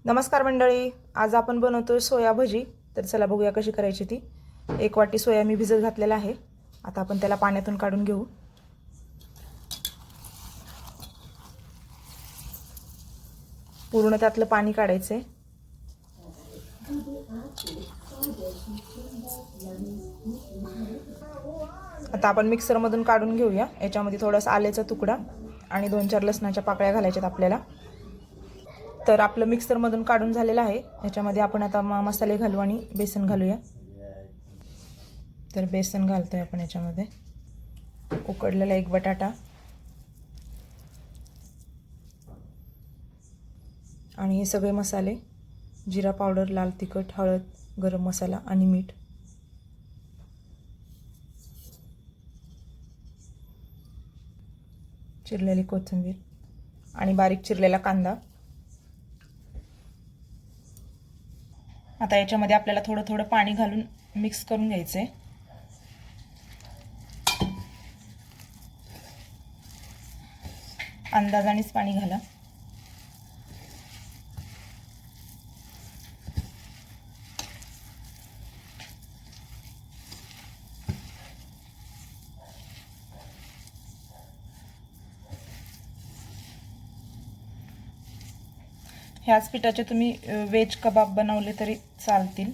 नमस्कार मंडळी, आज आपण बनवतोय सोया भजी. तर चला बघूया कशी करायची ती. 1 वाटी सोया मी भिजत घातलेला आहे. आता आपण त्याला पाण्यातून काढून घेऊ. पूर्ण त्यातलं पाणी काढायचंय. आता आपण मिक्सरमधून काढून घेऊया. याच्यामध्ये थोडासा आल्याचा तुकडा आणि 2-4 लसणाच्या पाकळ्या घालायच्यात आपल्याला. तर आपलं मिक्सरमधून काढून झालेलं आहे. याच्यामध्ये आपण आता मसाले घालू आणि बेसन घालूया. तर बेसन घालतोय आपण याच्यामध्ये. उकडलेला 1 बटाटा आणि हे सगळे मसाले, जिरा पावडर, लाल तिखट, हळद, गरम मसाला आणि मीठ. चिरलेली कोथिंबीर आणि बारीक चिरलेला कांदा. आता याच्यामध्ये आपल्याला थोडं थोडं पाणी घालून मिक्स करून घ्यायचंय. अंदाजानेच पाणी घाला. ह्याच पिठाचे तुम्ही वेज कबाब बनवले तरी चालतील.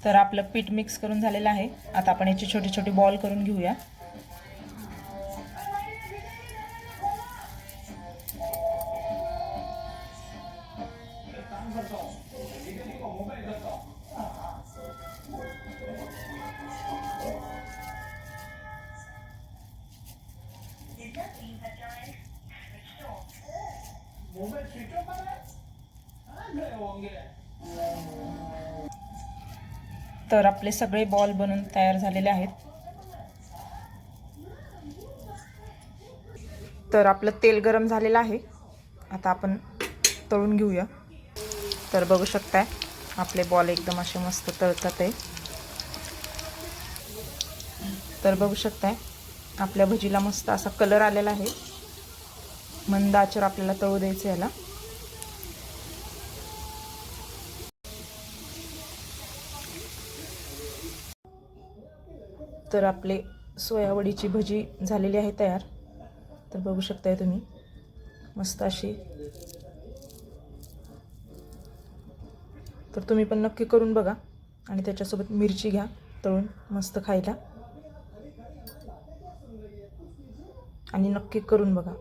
तर आपलं पीठ मिक्स करून झालेलं आहे. आता आपण याची छोटी छोटी बॉल करून घेऊया. तर आपले सगळे बॉल बनून तयार झालेले आहेत. तर आपलं तेल गरम झालेलं आहे. आता आपण तळून घेऊया. तर बघू शकताय आपले बॉल एकदम असे मस्त तळतात आहे. तर बघू शकताय आपल्या भजीला मस्त असा कलर आलेला आहे. मंद आचेवर आपल्याला तळू द्यायचं याला. तर आपले सोयावडीची भजी झालेली आहे तयार. तर बघू शकताय तुम्ही मस्त अशी. तर तुम्ही पण नक्की करून बघा आणि त्याच्यासोबत मिरची घ्या तळून मस्त खायला. आणि नक्की करून बघा.